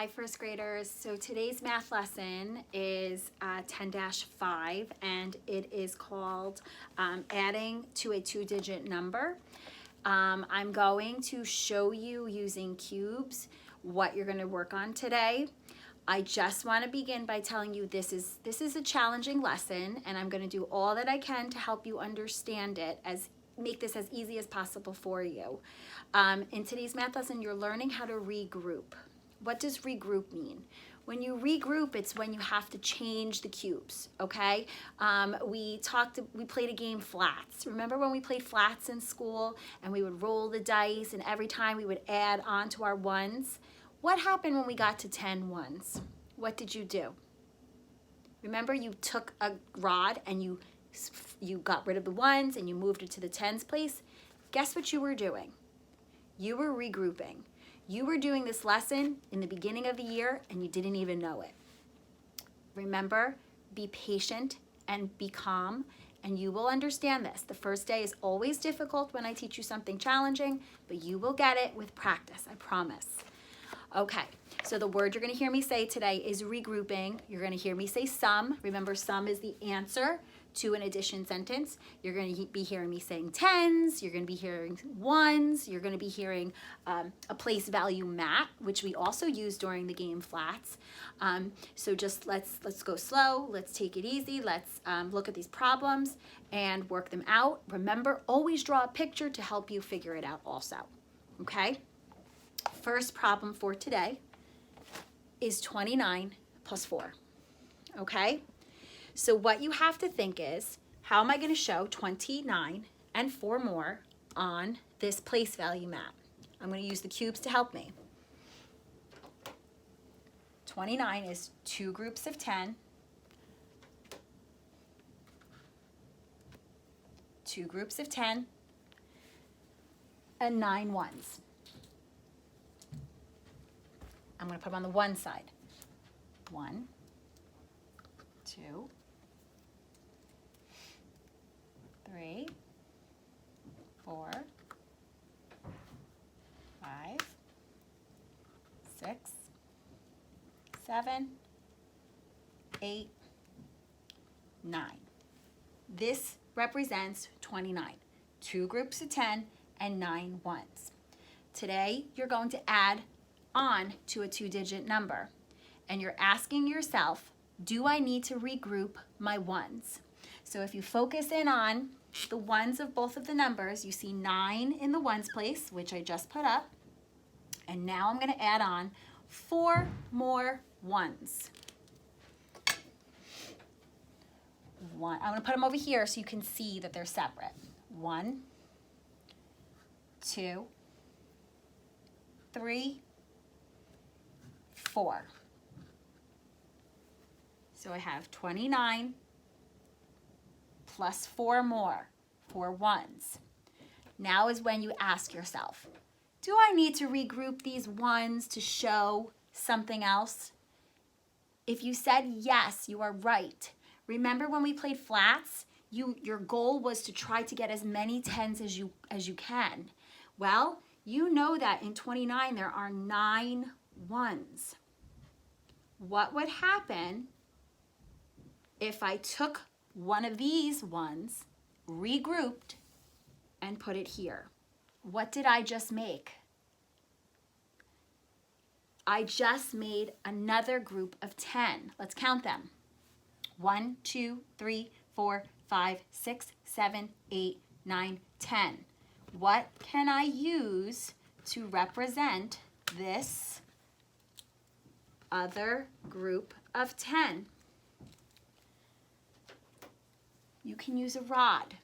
Hi first graders. So today's math lesson is 10-5 and it is called adding to a two-digit number. I'm going to show you using cubes what you're going to work on today. I just want to begin by telling you this is a challenging lesson, and I'm going to do all that I can to help you understand it, make this as easy as possible for you. In today's math lesson, you're learning how to regroup. What does regroup mean? When you regroup, it's when you have to change the cubes, okay? We played a game flats. Remember when we played flats in school and we would roll the dice and every time we would add on to our ones? What happened when we got to 10 ones? What did you do? Remember, you took a rod and you got rid of the ones and you moved it to the tens place? Guess what you were doing? You were regrouping. You were doing this lesson in the beginning of the year and you didn't even know it. Remember, be patient and be calm, and you will understand this. The first day is always difficult when I teach you something challenging, but you will get it with practice, I promise. Okay, so the word you're going to hear me say today is regrouping. You're going to hear me say sum. Remember, sum is the answer to an addition sentence. You're going to be hearing me saying tens. You're going to be hearing ones. You're going to be hearing a place value mat, which we also use during the game flats. So just let's go slow. Let's take it easy. Let's look at these problems and work them out. Remember, always draw a picture to help you figure it out also. Okay? First problem for today is 29 plus 4. Okay? So what you have to think is, how am I going to show 29 and 4 more on this place value map? I'm going to use the cubes to help me. 29 is 2 groups of 10, 2 groups of 10, and 9 ones. I'm going to put them on the one side. 1, 2, 3, 4, 5, 6, 7, 8, 9. This represents 29. 2 groups of 10 and 9 ones. Today, you're going to add on to a two-digit number. And you're asking yourself, do I need to regroup my ones? So if you focus in on the ones of both of the numbers, you see 9 in the ones place, which I just put up. And now I'm going to add on 4 more ones. I'm going to put them over here so you can see that they're separate. 1, 2, 3, 4. So I have 29 plus 4 more, 4 ones. Now is when you ask yourself, do I need to regroup these ones to show something else? If you said yes, you are right. Remember when we played flats, your goal was to try to get as many tens as you can. Well, you know that in 29 there are 9 ones. What would happen if I took one of these ones, regrouped, and put it here? What did I just make? I just made another group of 10. Let's count them. 1, 2, 3, 4, 5, 6, 7, 8, 9, 10. What can I use to represent this other group of 10? You can use a rod,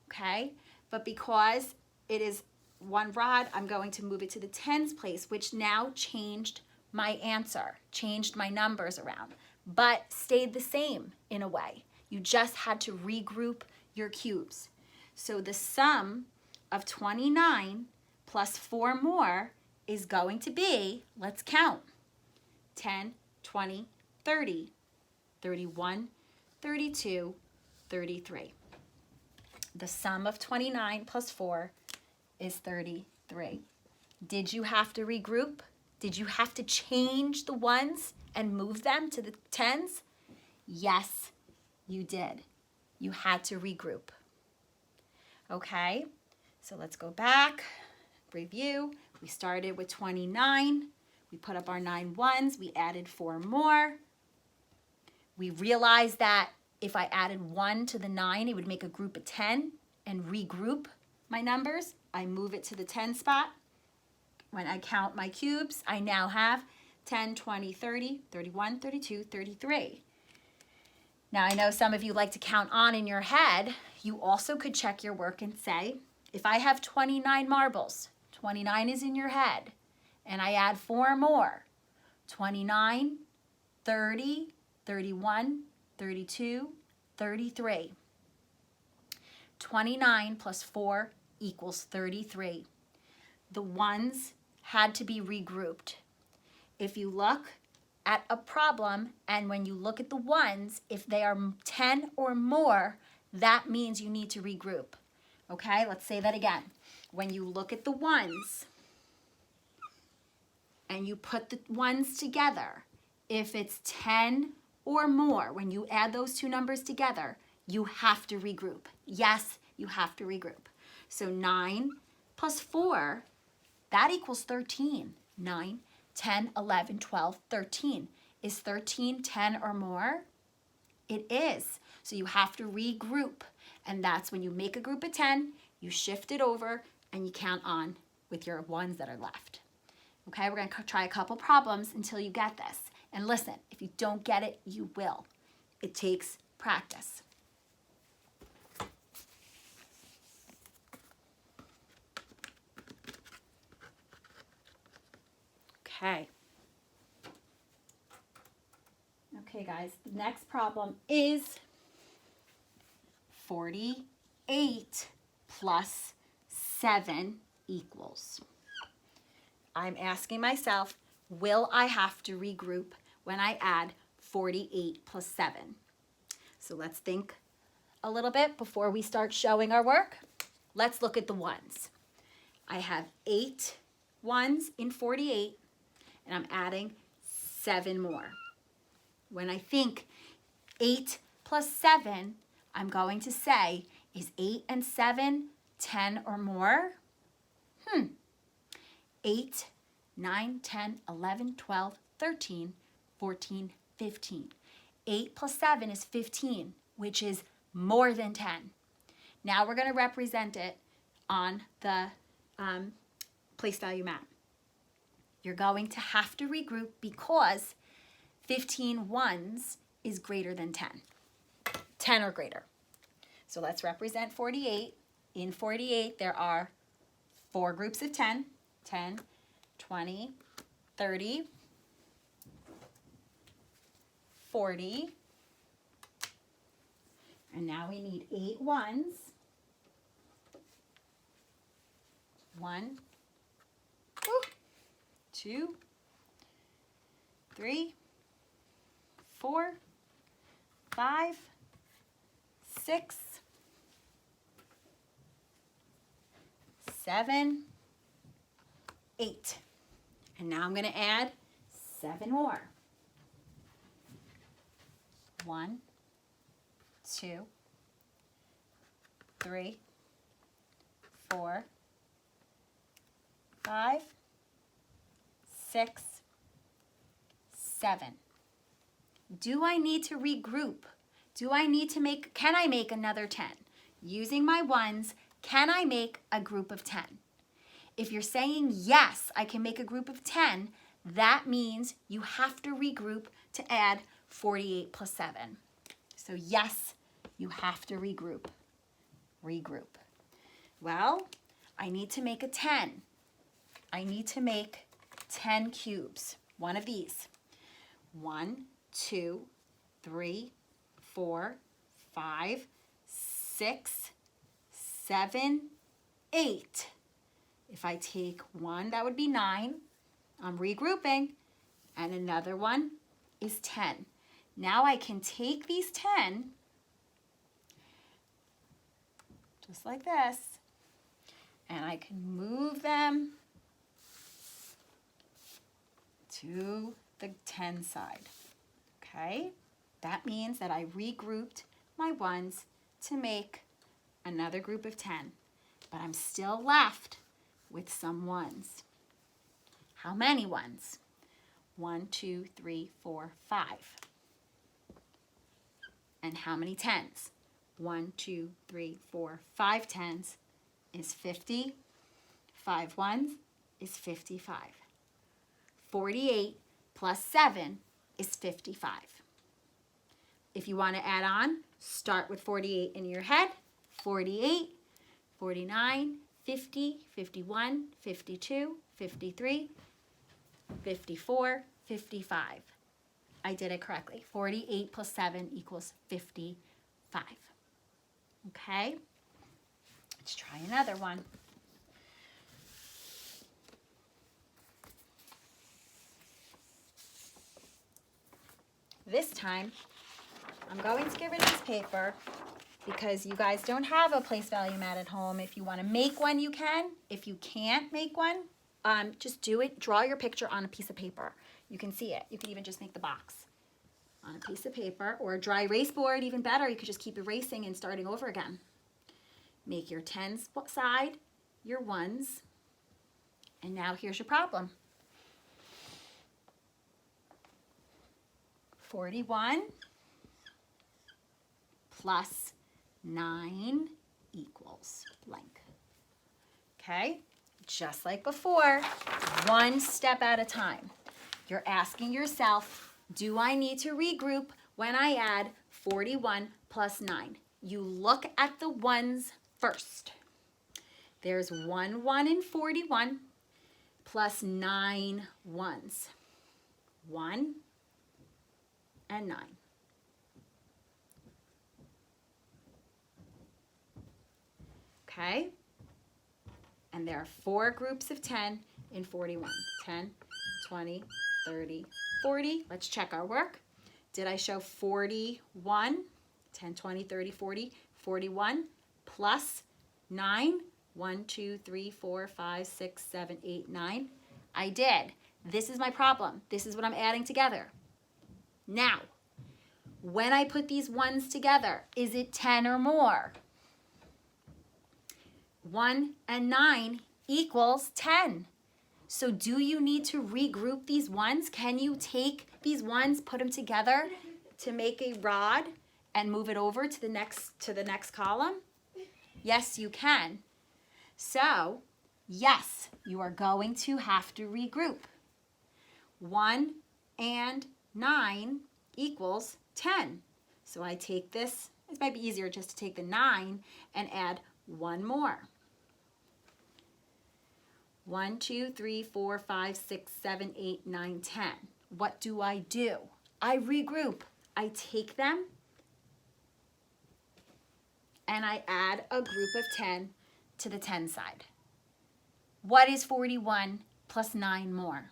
okay? But because it is one rod, I'm going to move it to the tens place, which now changed my answer, changed my numbers around, but stayed the same in a way. You just had to regroup your cubes. So the sum of 29 plus 4 more is going to be, let's count, 10, 20, 30, 31, 32, 33. The sum of 29 plus 4 is 33. Did you have to regroup? Did you have to change the ones and move them to the tens? Yes, you did. You had to regroup. Okay, so let's go back, review. We started with 29. We put up our 9 ones. We added 4 more. We realized that if I added 1 to the 9, it would make a group of 10 and regroup my numbers. I move it to the 10 spot. When I count my cubes, I now have 10, 20, 30, 31, 32, 33. Now, I know some of you like to count on in your head. You also could check your work and say, if I have 29 marbles, 29 is in your head, and I add 4 more, 29, 30, 31, 32, 33. 29 plus 4 equals 33. The ones had to be regrouped. If you look at a problem and when you look at the ones, if they are 10 or more, that means you need to regroup. Okay, let's say that again. When you look at the ones and you put the ones together, if it's 10 or more, when you add those two numbers together, you have to regroup. Yes, you have to regroup. So 9 plus 4, that equals 13. 9, 10, 11, 12, 13. Is 13 10 or more? It is. So you have to regroup. And that's when you make a group of 10, you shift it over, and you count on with your ones that are left. Okay, we're going to try a couple problems until you get this. And listen, if you don't get it, you will. It takes practice. Okay. Okay, guys, the next problem is 48 plus 7 equals. I'm asking myself, will I have to regroup when I add 48 plus 7? So let's think a little bit before we start showing our work. Let's look at the ones. I have 8 ones in 48, and I'm adding 7 more. When I think 8 plus 7, I'm going to say, is 8 and 7 10 or more? 8, 9, 10, 11, 12, 13, 14, 15. 8 plus 7 is 15, which is more than 10. Now we're going to represent it on the place value map. You're going to have to regroup because 15 ones is greater than 10. 10 or greater. So let's represent 48. In 48, there are 4 groups of 10. 10, 20, 30, 40. And now we need 8 ones. 1, 2, 3, 4, 5, 6, 7, 8. And now I'm going to add 7 more. 1, 2, 3, 4, 5, 6, 7. Do I need to regroup? Can I make another 10? Using my ones, can I make a group of 10? If you're saying yes, I can make a group of 10, that means you have to regroup to add 48 plus 7. So yes, you have to regroup. Regroup. Well, I need to make a 10. I need to make 10 cubes. One of these. 1, 2, 3, 4, 5, 6, 7, 8. If I take 1, that would be 9. I'm regrouping. And another one is 10. Now I can take these 10, just like this, and I can move them to the 10 side. Okay? That means that I regrouped my ones to make another group of 10, but I'm still left with some ones. How many ones? 1, 2, 3, 4, 5. And how many tens? 1, 2, 3, 4, 5 tens is 50. 5 ones is 55. 48 plus 7 is 55. If you want to add on, start with 48 in your head. 48, 49, 50, 51, 52, 53, 54, 55. I did it correctly. 48 plus 7 equals 55. Okay? Let's try another one. This time, I'm going to get rid of this paper because you guys don't have a place value mat at home. If you want to make one, you can. If you can't make one, just do it. Draw your picture on a piece of paper. You can see it. You can even just make the box on a piece of paper or a dry erase board, even better. You could just keep erasing and starting over again. Make your 10s side, your 1s, and now here's your problem. 41 plus 9 equals blank. Okay, just like before, one step at a time. You're asking yourself, do I need to regroup when I add 41 plus 9? You look at the ones first. There's 1 1 in 41 plus 9 ones. 1 and 9. Okay? And there are 4 groups of 10 in 41. 10, 20, 30, 40. Let's check our work. Did I show 41? 10, 20, 30, 40. 41 plus 9. 1, 2, 3, 4, 5, 6, 7, 8, 9. I did. This is my problem. This is what I'm adding together. Now, when I put these ones together, is it 10 or more? 1 and 9 equals 10. So do you need to regroup these ones? Can you take these ones, put them together to make a rod and move it over to the next column? Yes, you can. So, yes, you are going to have to regroup. 1 and 9 equals 10. So I take this, it might be easier just to take the 9 and add one more. 1, 2, 3, 4, 5, 6, 7, 8, 9, 10. What do? I regroup. I take them and I add a group of 10 to the 10 side. What is 41 plus 9 more?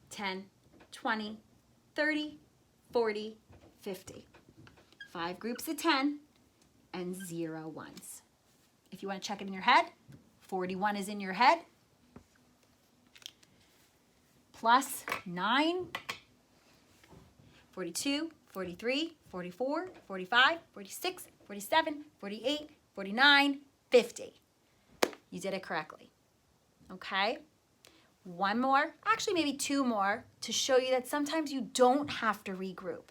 10, 20, 30, 40, 50. 5 groups of 10 and 0 ones. If you want to check it in your head, 41 is in your head. Plus 9, 42, 43, 44, 45, 46, 47, 48, 49, 50. You did it correctly. Okay? One more, actually maybe 2 more, to show you that sometimes you don't have to regroup.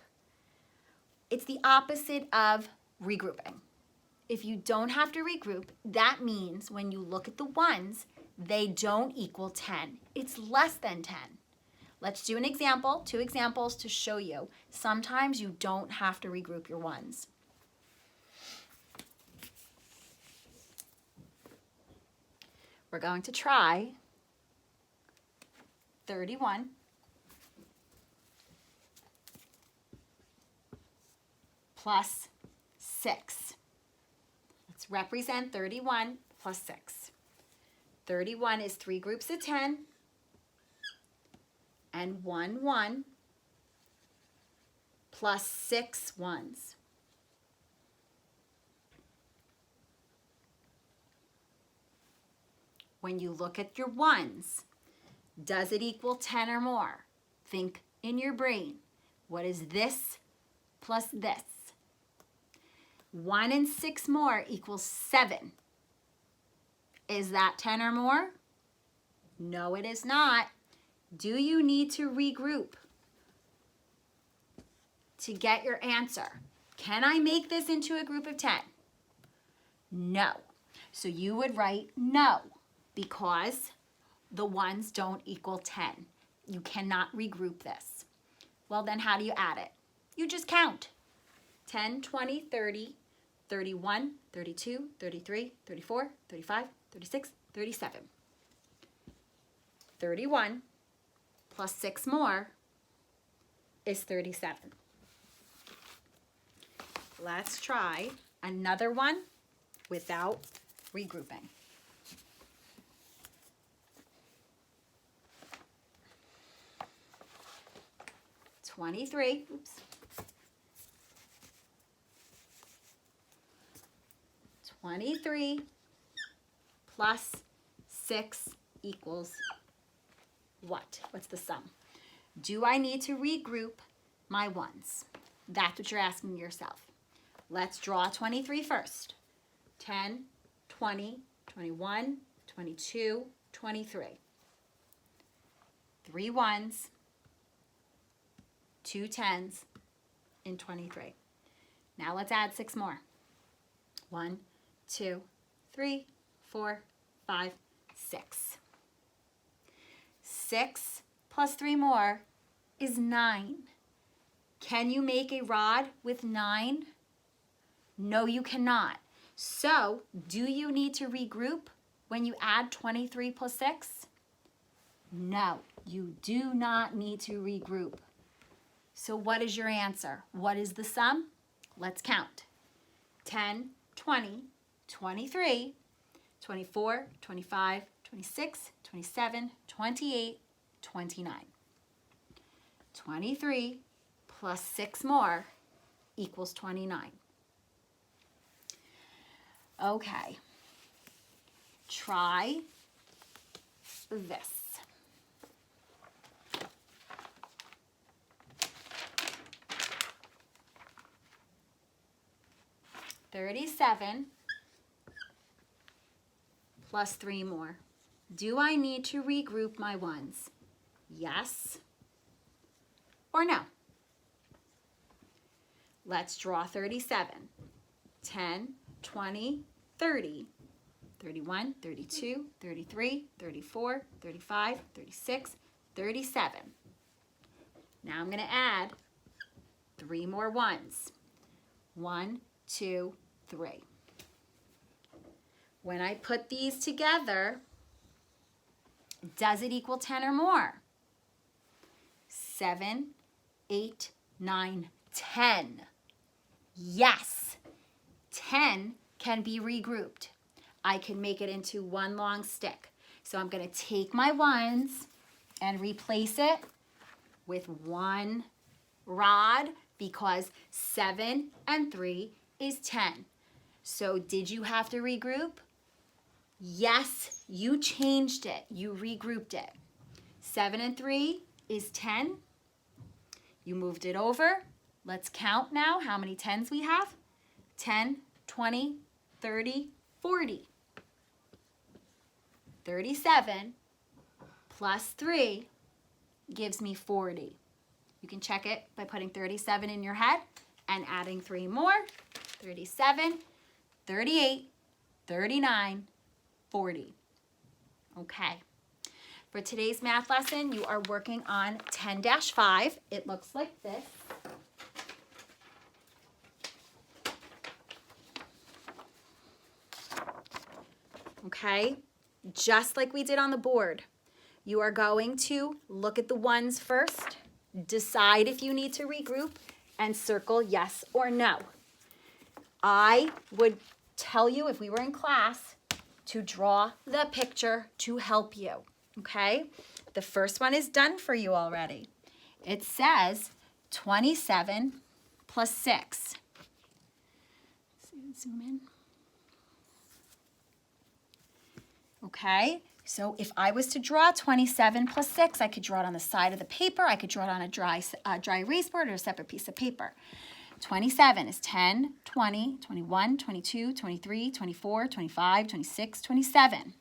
It's the opposite of regrouping. If you don't have to regroup, that means when you look at the ones, they don't equal 10. It's less than 10. Let's do an example, 2 examples to show you. Sometimes you don't have to regroup your ones. We're going to try 31 plus 6. Let's represent 31 plus 6. 31 is 3 groups of 10 and 1 1 plus 6 ones. When you look at your ones, Does it equal 10 or more? Think in your brain. What is this plus this? 1 and 6 more equals 7. Is that 10 or more? No, it is not. Do you need to regroup to get your answer? Can I make this into a group of 10? No. So you would write no because the ones don't equal 10. You cannot regroup this. Well, then how do you add it? You just count. 10, 20, 30, 31, 32, 33, 34, 35, 36, 37. 31 plus 6 more is 37. Let's try another one without regrouping. 23, 23 plus 6 equals what? What's the sum? Do I need to regroup my ones? That's what you're asking yourself. Let's draw 23 first. 10, 20, 21, 22, 23. 3 ones, 2 tens, and 23. Now let's add 6 more. 1, 2, 3, 4, 5, 6. 6 plus 3 more is 9. Can you make a rod with 9? No, you cannot. So, do you need to regroup when you add 23 plus 6? No, you do not need to regroup. So what is your answer? What is the sum? Let's count. 10, 20, 23, 24, 25, 26, 27, 28, 29. 23 plus 6 more equals 29. Okay. Try this. $37 plus 3 more. Do I need to regroup my ones? Yes or no? Let's draw 37. 10, 20, 30, 31, 32, 33, 34, 35, 36, 37. Now I'm going to add 3 more ones. 1, 2, 3. When I put these together, does it equal 10 or more? 7, 8, 9, 10. Yes, 10 can be regrouped. I can make it into one long stick. So I'm going to take my ones and replace it with 1 rod because 7 and 3 is 10. So did you have to regroup? Yes, you changed it. You regrouped it. 7 and 3 is 10. You moved it over. Let's count now how many 10s we have. 10, 20, 30, 40. 37 plus 3 gives me 40. You can check it by putting 37 in your head and adding 3 more. 37, 38, 39, 40. Okay. For today's math lesson, you are working on 10-5. It looks like this. Okay, just like we did on the board. You are going to look at the ones first, decide if you need to regroup, and circle yes or no. I would tell you, if we were in class, to draw the picture to help you, okay? The first one is done for you already. It says 27 plus 6. Zoom in. Okay, So if I was to draw 27 plus 6, I could draw it on the side of the paper. I could draw it on a dry erase board or a separate piece of paper. 27 is 10, 20, 21, 22, 23, 24, 25, 26, 27.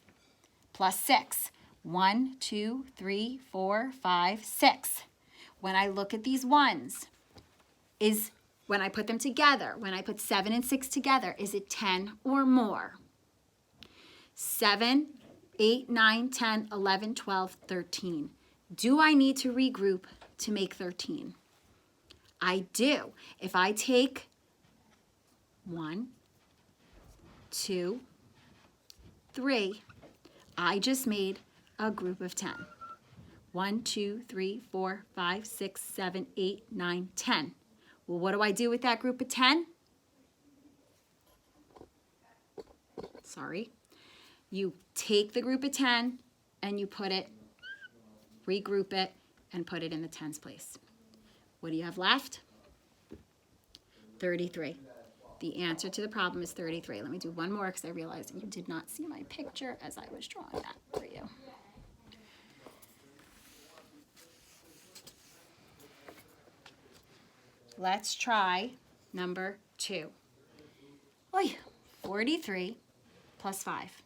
Plus 6. 1, 2, 3, 4, 5, 6. When I look at these ones, when I put them together, when I put 7 and 6 together, is it 10 or more? 7, 8, 9, 10, 11, 12, 13. Do I need to regroup to make 13? I do. If I take 1, 2, 3, I just made a group of 10. 1, 2, 3, 4, 5, 6, 7, 8, 9, 10. Well, what do I do with that group of 10? Sorry. You take the group of 10 and you put it, regroup it, and put it in the tens place. What do you have left? 33. The answer to the problem is 33. Let me do one more because I realized you did not see my picture as I was drawing that for you. Let's try number 2. 43 plus 5.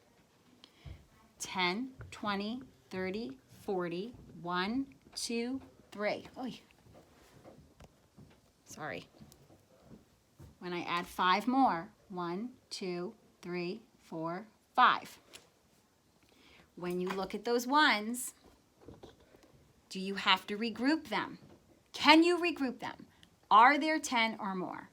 10, 20, 30, 40, 1, 2, 3. Sorry. When I add 5 more, 1, 2, 3, 4, 5. When you look at those ones, do you have to regroup them? Can you regroup them? Are there 10 or more?